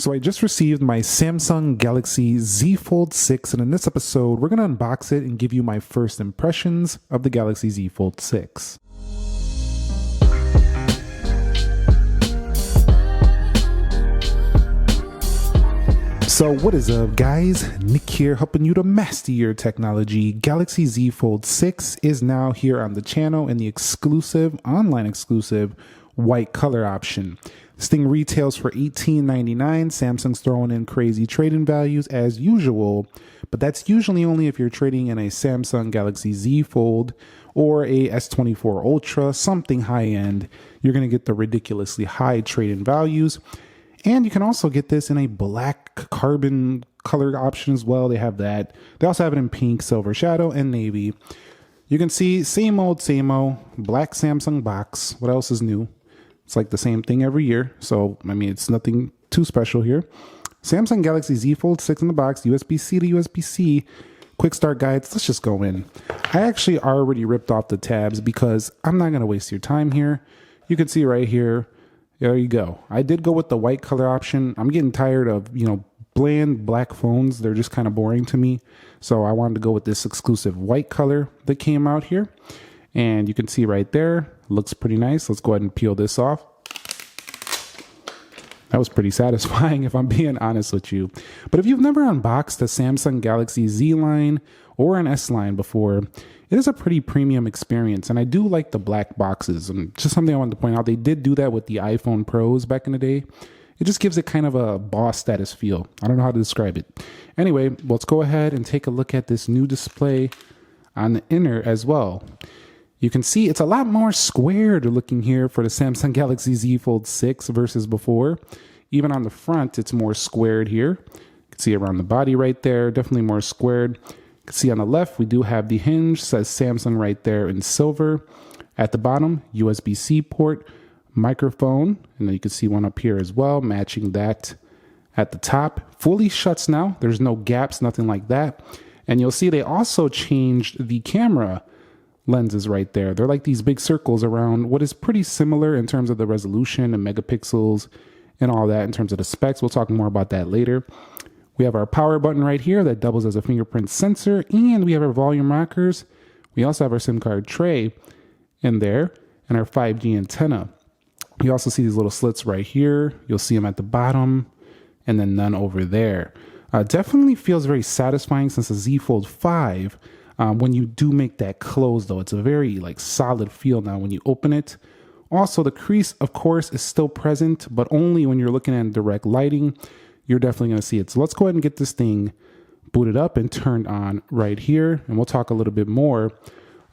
So I just received my Samsung Galaxy Z Fold 6, and in this episode, we're going to unbox it and give you my first impressions of the Galaxy Z Fold 6. So what is up, guys? Nick here, helping you to master your technology. Galaxy Z Fold 6 is now here on the channel in the online exclusive white color option. This thing retails for $18.99. Samsung's throwing in crazy trade-in values as usual, but that's usually only if you're trading in a Samsung Galaxy Z Fold or a S24 Ultra, something high-end. You're going to get the ridiculously high trade-in values. And you can also get this in a black carbon color option as well. They have that. They also have it in pink, silver shadow, and navy. You can see same old, black Samsung box. What else is new? It's like the same thing every year. So, I mean, it's nothing too special here. Samsung Galaxy Z Fold 6 in the box, USB-C to USB-C. Quick start guides. Let's just go in. I actually already ripped off the tabs because I'm not going to waste your time here. You can see right here. There you go. I did go with the white color option. I'm getting tired of, bland black phones. They're just kind of boring to me. So I wanted to go with this exclusive white color that came out here. And you can see right there, looks pretty nice. Let's go ahead and peel this off. That was pretty satisfying if I'm being honest with you. But if you've never unboxed a Samsung Galaxy Z line or an S line before, it is a pretty premium experience. And I do like the black boxes. And just something I wanted to point out, they did do that with the iPhone Pros back in the day. It just gives it kind of a boss status feel. I don't know how to describe it. Anyway, let's go ahead and take a look at this new display on the inner as well. You can see it's a lot more squared looking here for the Samsung Galaxy Z Fold 6 versus before. Even on the front, it's more squared here. You can see around the body right there, definitely more squared. You can see on the left, we do have the hinge, says Samsung right there in silver. At the bottom, USB-C port, microphone, and then you can see one up here as well, matching that at the top. Fully shuts now. There's no gaps, nothing like that. And you'll see they also changed the camera lenses right there. They're like these big circles around what is pretty similar in terms of the resolution and megapixels and all that in terms of the specs. We'll talk more about that later. We have our power button right here that doubles as a fingerprint sensor, and we have our volume rockers. We also have our SIM card tray in there and our 5G antenna. You also see these little slits right here. You'll see them at the bottom and then none over there. Definitely feels very satisfying since the Z Fold 5. When you do make that close though, it's a very solid feel now when you open it. Also, the crease, of course, is still present, but only when you're looking at direct lighting, you're definitely going to see it. So let's go ahead and get this thing booted up and turned on right here. And we'll talk a little bit more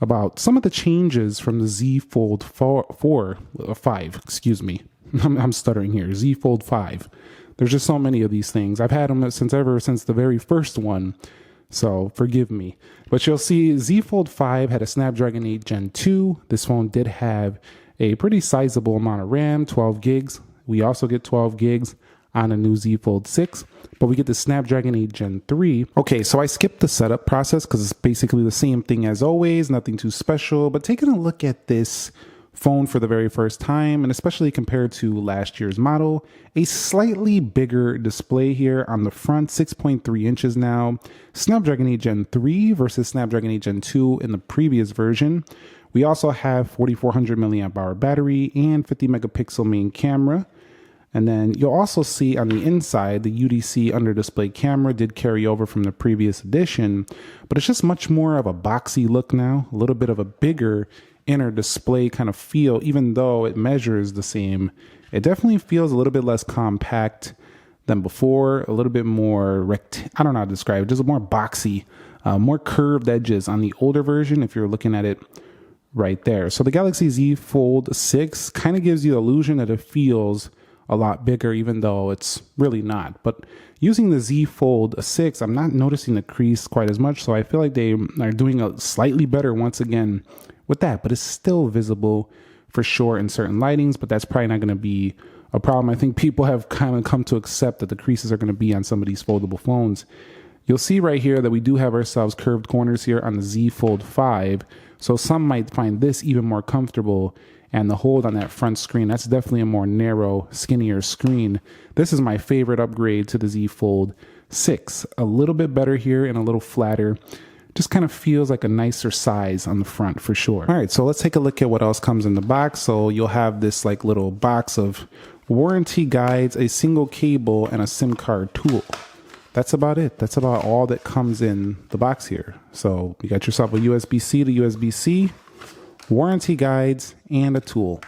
about some of the changes from the Z Fold 5, excuse me. I'm stuttering here. Z Fold 5. There's just so many of these things. I've had them ever since the very first one. So forgive me. But you'll see Z Fold 5 had a Snapdragon 8 Gen 2. This phone did have a pretty sizable amount of RAM, 12 gigs. We also get 12 gigs on a new Z Fold 6, but we get the Snapdragon 8 Gen 3. Okay, so I skipped the setup process because it's basically the same thing as always, nothing too special, but taking a look at this phone for the very first time, and especially compared to last year's model, a slightly bigger display here on the front, 6.3 inches now, Snapdragon 8 Gen 3 versus Snapdragon 8 Gen 2 in the previous version. We also have 4400 milliamp hour battery and 50 megapixel main camera. And then you'll also see on the inside, the UDC under display camera did carry over from the previous edition, but it's just much more of a boxy look now, a little bit of a bigger inner display kind of feel, even though it measures the same. It definitely feels a little bit less compact than before, a little bit more I don't know how to describe it, just more boxy, more curved edges on the older version if you're looking at it right there. So the Galaxy Z Fold 6 kind of gives you the illusion that it feels a lot bigger, even though it's really not. But using the Z Fold 6, I'm not noticing the crease quite as much, so I feel like they are doing a slightly better once again with that, but it's still visible for sure in certain lightings, but that's probably not going to be a problem. I think people have kind of come to accept that the creases are going to be on some of these foldable phones. You'll see right here that we do have ourselves curved corners here on the Z Fold 5, so some might find this even more comfortable and the hold on that front screen, that's definitely a more narrow, skinnier screen. This is my favorite upgrade to the Z Fold 6. A little bit better here and a little flatter. Just kind of feels like a nicer size on the front for sure. All right, so let's take a look at what else comes in the box. So you'll have this like little box of warranty guides, a single cable, and a SIM card tool. That's about it. That's about all that comes in the box here. So you got yourself a USB-C to USB-C, warranty guides, and a tool.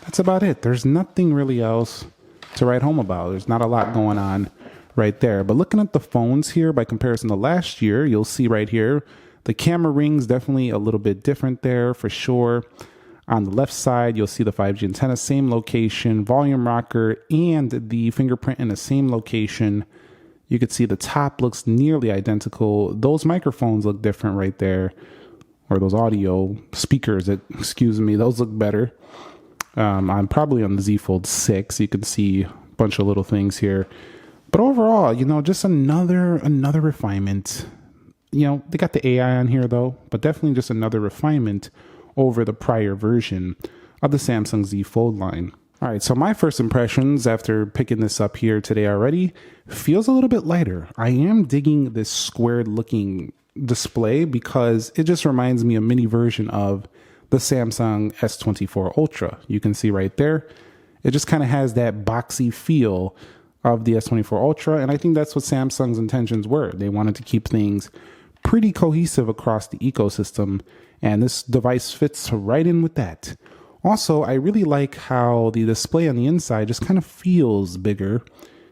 That's about it. There's nothing really else to write home about. There's not a lot going on right there. But looking at the phones here by comparison to last year, you'll see right here, the camera ring's definitely a little bit different there for sure. On the left side, you'll see the 5G antenna, same location, volume rocker, and the fingerprint in the same location. You can see the top looks nearly identical. Those microphones look different right there, or those audio speakers, excuse me, those look better. I'm probably on the Z Fold 6. You can see a bunch of little things here. But overall, you know, just another refinement. You know, they got the AI on here though, but definitely just another refinement over the prior version of the Samsung Z Fold line. All right, so my first impressions after picking this up here today already feels a little bit lighter. I am digging this squared looking display because it just reminds me a mini version of the Samsung S24 Ultra. You can see right there, it just kind of has that boxy feel of the S24 Ultra, and I think that's what Samsung's intentions were. They wanted to keep things pretty cohesive across the ecosystem, and this device fits right in with that. Also, I really like how the display on the inside just kind of feels bigger,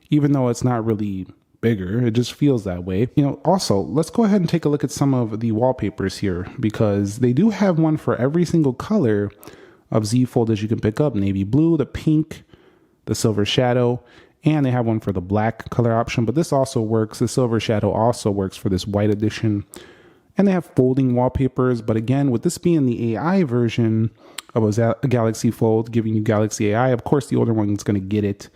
even though it's not really bigger. It just feels that way. You know, also, let's go ahead and take a look at some of the wallpapers here, because they do have one for every single color of Z Fold as you can pick up. Navy blue, the pink, the silver shadow, and they have one for the black color option, but this also works. The silver shadow also works for this white edition. And they have folding wallpapers, but again, with this being the AI version of a Galaxy Fold, giving you Galaxy AI, of course the older one's going to get it.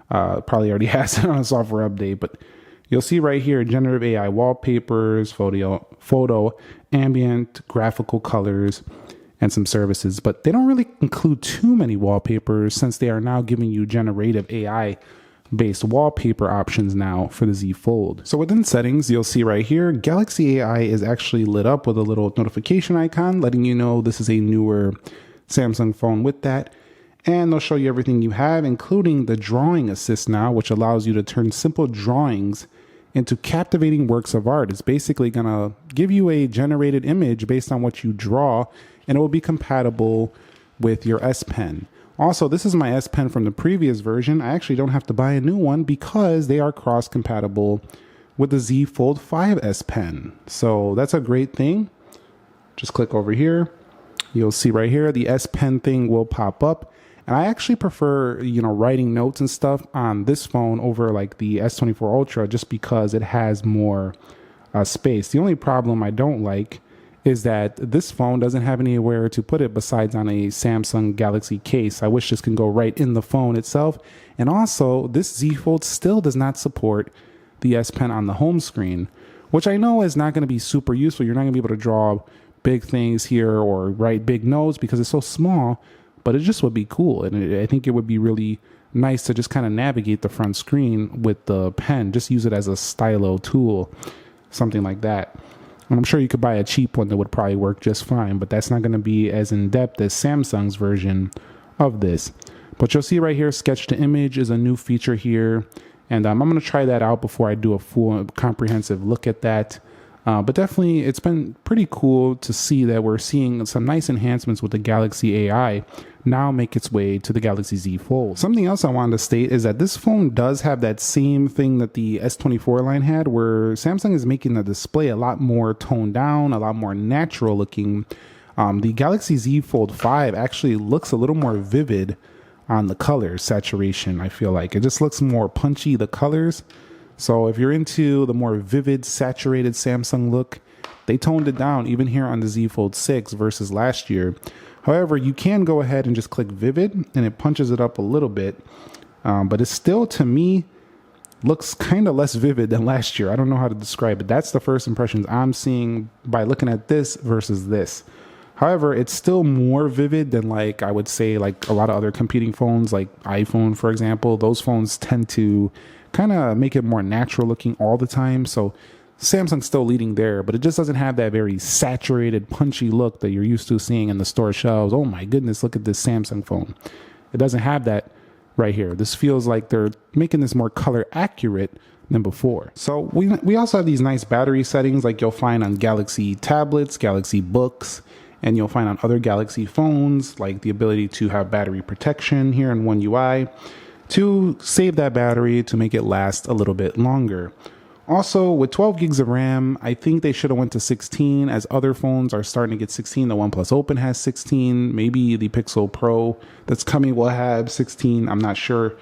Probably already has it on a software update, but you'll see right here, generative AI wallpapers, photo, ambient, graphical colors, and some services. But they don't really include too many wallpapers since they are now giving you generative AI based wallpaper options now for the Z Fold. So within settings, you'll see right here, Galaxy AI is actually lit up with a little notification icon letting you know this is a newer Samsung phone with that. And they'll show you everything you have, including the drawing assist now, which allows you to turn simple drawings into captivating works of art. It's basically gonna give you a generated image based on what you draw, and it will be compatible with your S Pen. Also, this is my S Pen from the previous version. I actually don't have to buy a new one because they are cross-compatible with the Z Fold 5 S Pen. So that's a great thing. Just click over here. You'll see right here, the S Pen thing will pop up. And I actually prefer, you know, writing notes and stuff on this phone over like the S24 Ultra just because it has more space. The only problem I don't like is that this phone doesn't have anywhere to put it besides on a Samsung Galaxy case. I wish this can go right in the phone itself. And also, this Z Fold still does not support the S Pen on the home screen, which I know is not going to be super useful. You're not going to be able to draw big things here or write big notes because it's so small, but it just would be cool. And I think it would be really nice to just kind of navigate the front screen with the pen. Just use it as a stylo tool, something like that. And I'm sure you could buy a cheap one that would probably work just fine, but that's not going to be as in-depth as Samsung's version of this. But you'll see right here, sketch to image is a new feature here. And I'm going to try that out before I do a full comprehensive look at that. But definitely, it's been pretty cool to see that we're seeing some nice enhancements with the Galaxy AI now make its way to the Galaxy Z Fold. Something else I wanted to state is that this phone does have that same thing that the S24 line had, where Samsung is making the display a lot more toned down, a lot more natural looking. The Galaxy Z Fold 5 actually looks a little more vivid on the color saturation. I feel like it just looks more punchy, the colors. So if you're into the more vivid, saturated Samsung look, they toned it down even here on the Z Fold 6 versus last year. However, you can go ahead and just click vivid and it punches it up a little bit. But it still, to me, looks kind of less vivid than last year. I don't know how to describe it. That's the first impressions I'm seeing by looking at this versus this. However, it's still more vivid than, like, I would say, like a lot of other competing phones, like iPhone, for example. Those phones tend to kind of make it more natural looking all the time. So Samsung's still leading there, but it just doesn't have that very saturated, punchy look that you're used to seeing in the store shelves. Oh my goodness, look at this Samsung phone. It doesn't have that right here. This feels like they're making this more color accurate than before. So we also have these nice battery settings like you'll find on Galaxy tablets, Galaxy books, and you'll find on other Galaxy phones, like the ability to have battery protection here in One UI to save that battery to make it last a little bit longer. Also, with 12 gigs of RAM, I think they should have went to 16, as other phones are starting to get 16. The OnePlus Open has 16. Maybe the Pixel Pro that's coming will have 16. I'm not sure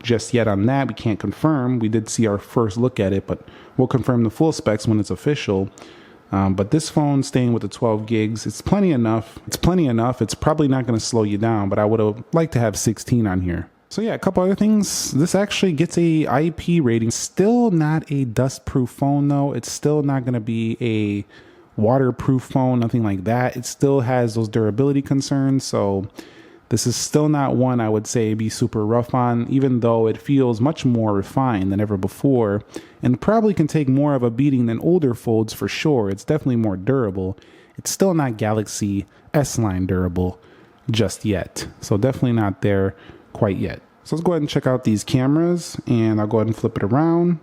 just yet on that. We can't confirm. We did see our first look at it, but we'll confirm the full specs when it's official. But this phone staying with the 12 gigs, it's plenty enough. It's plenty enough. It's probably not going to slow you down, but I would have liked to have 16 on here. So yeah, a couple other things. This actually gets a IP rating. Still not a dust-proof phone though. It's still not going to be a waterproof phone, nothing like that. It still has those durability concerns. So this is still not one I would say be super rough on, even though it feels much more refined than ever before and probably can take more of a beating than older folds for sure. It's definitely more durable. It's still not Galaxy S-line durable just yet. So definitely not there quite yet. So let's go ahead and check out these cameras, and I'll go ahead and flip it around.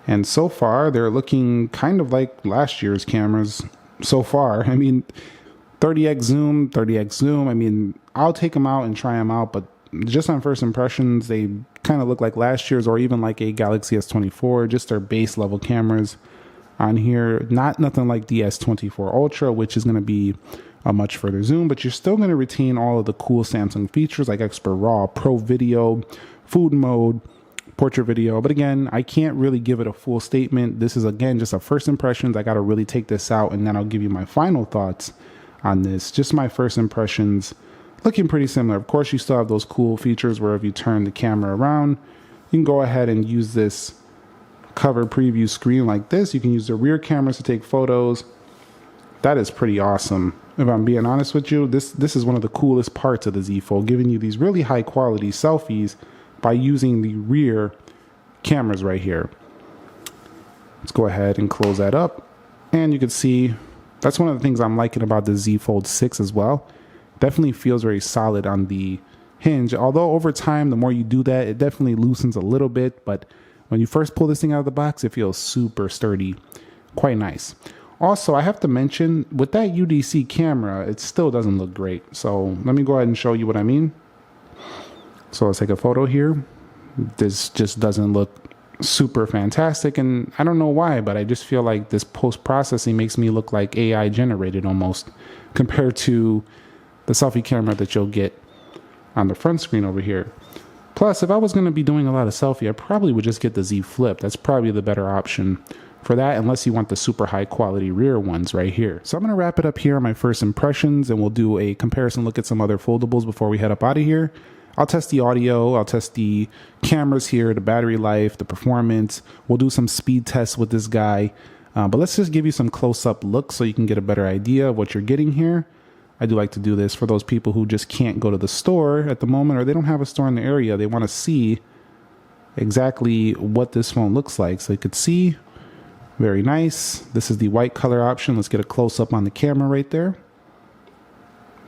And so far, they're looking kind of like last year's cameras so far. I mean, 30x zoom, 30x zoom. I mean, I'll take them out and try them out, but just on first impressions, they kind of look like last year's or even like a Galaxy S24, just their base level cameras on here. Nothing like the S24 Ultra, which is going to be a much further zoom, but you're still going to retain all of the cool Samsung features like Expert RAW, Pro Video, Food Mode, Portrait Video. But again, I can't really give it a full statement. This is, again, just a first impressions. I got to really take this out, and then I'll give you my final thoughts on this. Just my first impressions, looking pretty similar. Of course, you still have those cool features where if you turn the camera around, you can go ahead and use this cover preview screen like this. You can use the rear cameras to take photos. That is pretty awesome. If I'm being honest with you, this is one of the coolest parts of the Z Fold, giving you these really high quality selfies by using the rear cameras right here. Let's go ahead and close that up. And you can see that's one of the things I'm liking about the Z Fold 6 as well. Definitely feels very solid on the hinge. Although over time, the more you do that, it definitely loosens a little bit. But when you first pull this thing out of the box, it feels super sturdy. Quite nice. Also, I have to mention, with that UDC camera, it still doesn't look great. So let me go ahead and show you what I mean. So let's take a photo here. This just doesn't look super fantastic, and I don't know why, but I just feel like this post-processing makes me look like AI generated almost, compared to the selfie camera that you'll get on the front screen over here. Plus, if I was going to be doing a lot of selfie, I probably would just get the Z Flip. That's probably the better option for that, unless you want the super high quality rear ones right here. So I'm going to wrap it up here on my first impressions, and we'll do a comparison look at some other foldables before we head up out of here. I'll test the audio, I'll test the cameras here, the battery life, the performance. We'll do some speed tests with this guy. But let's just give you some close-up looks so you can get a better idea of what you're getting here. I do like to do this for those people who just can't go to the store at the moment, or they don't have a store in the area. They want to see exactly what this phone looks like. So you could see, very nice. This is the white color option. Let's get a close-up on the camera right there.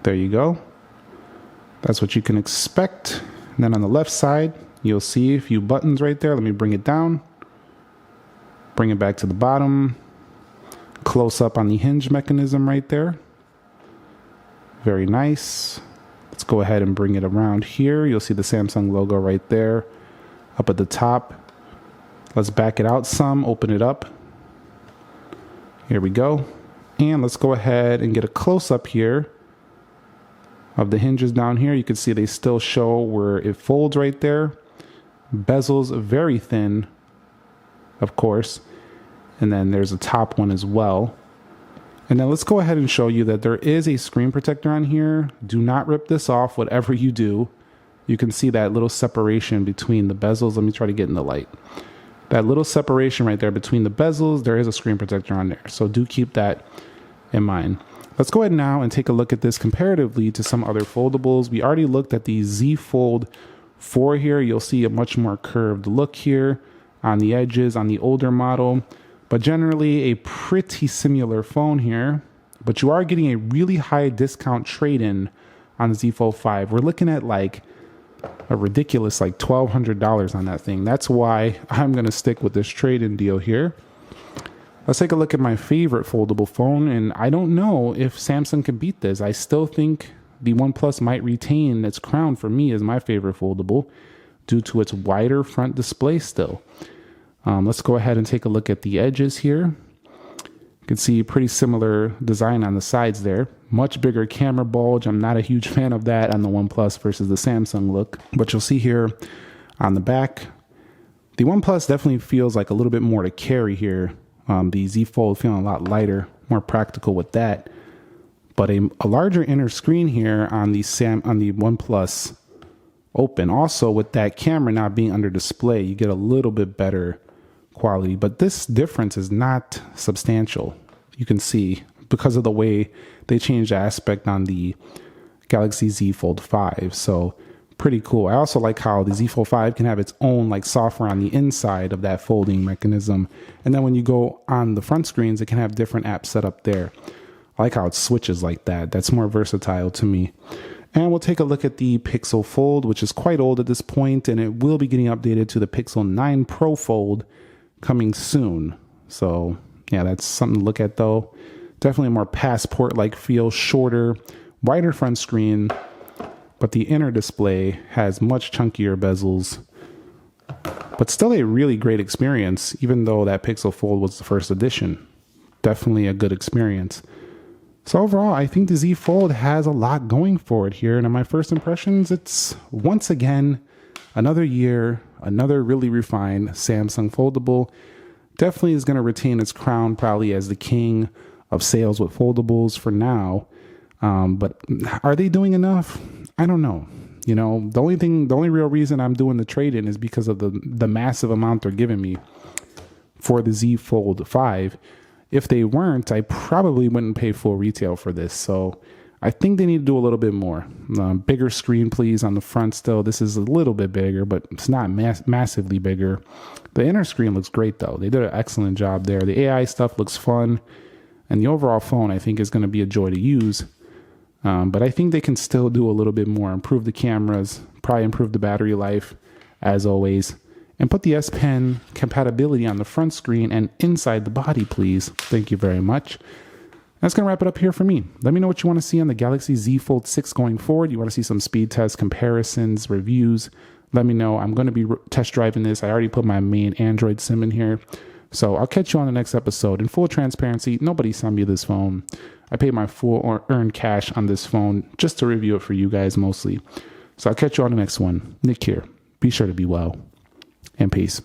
There you go. That's what you can expect. And then on the left side, you'll see a few buttons right there. Let me bring it down. Bring it back to the bottom. Close up on the hinge mechanism right there. Very nice. Let's go ahead and bring it around here. You'll see the Samsung logo right there up at the top. Let's back it out some, open it up. Here we go. And let's go ahead and get a close up here of the hinges down here. You can see they still show where it folds right there. Bezels very thin, of course. And then there's a top one as well. And then let's go ahead and show you that there is a screen protector on here. Do not rip this off, whatever you do. You can see that little separation between the bezels. Let me try to get in the light. That little separation right there between the bezels, there is a screen protector on there. So do keep that in mind. Let's go ahead now and take a look at this comparatively to some other foldables. We already looked at the Z Fold 4 here. You'll see a much more curved look here on the edges on the older model, but generally a pretty similar phone here. But you are getting a really high discount trade-in on the Z Fold 5. We're looking at like a ridiculous like $1,200 on that thing. That's why I'm going to stick with this trade-in deal here. Let's take a look at my favorite foldable phone, and I don't know if Samsung can beat this. I still think the OnePlus might retain its crown for me as my favorite foldable due to its wider front display still. Let's go ahead and take a look at the edges here. You can see pretty similar design on the sides there. Much bigger camera bulge. I'm not a huge fan of that on the OnePlus versus the Samsung look. But you'll see here on the back, the OnePlus definitely feels like a little bit more to carry here. The Z Fold feeling a lot lighter, more practical with that. But a larger inner screen here on the OnePlus Open. Also with that camera not being under display, you get a little bit better quality. But this difference is not substantial. You can see because of the way they changed the aspect on the Galaxy Z Fold 5. So pretty cool. I also like how the Z Fold 5 can have its own like software on the inside of that folding mechanism. And then when you go on the front screens, it can have different apps set up there. I like how it switches like that. That's more versatile to me. And we'll take a look at the Pixel Fold, which is quite old at this point, and it will be getting updated to the Pixel 9 Pro Fold coming soon. So yeah, that's something to look at though. Definitely a more passport-like feel, shorter, wider front screen, but the inner display has much chunkier bezels. But still a really great experience, even though that Pixel Fold was the first edition. Definitely a good experience. So overall, I think the Z Fold has a lot going for it here. And in my first impressions, it's once again another year, another really refined Samsung foldable. Definitely is going to retain its crown probably as the king of sales with foldables for now. But are they doing enough? I don't know. You know, the only real reason I'm doing the trade-in is because of the massive amount they're giving me for the Z Fold 5. If they weren't, I probably wouldn't pay full retail for this. So I think they need to do a little bit more. Bigger screen, please, on the front still. This is a little bit bigger, but it's not massively bigger. The inner screen looks great, though. They did an excellent job there. The AI stuff looks fun. And the overall phone, I think, is going to be a joy to use. But I think they can still do a little bit more. Improve the cameras, probably improve the battery life, as always. And put the S Pen compatibility on the front screen and inside the body, please. Thank you very much. That's going to wrap it up here for me. Let me know what you want to see on the Galaxy Z Fold 6 going forward. You want to see some speed tests, comparisons, reviews. Let me know. I'm going to be test driving this. I already put my main Android SIM in here. So I'll catch you on the next episode. In full transparency, nobody sent me this phone. I paid my full or earned cash on this phone just to review it for you guys mostly. So I'll catch you on the next one. Nick here. Be sure to be well. And peace.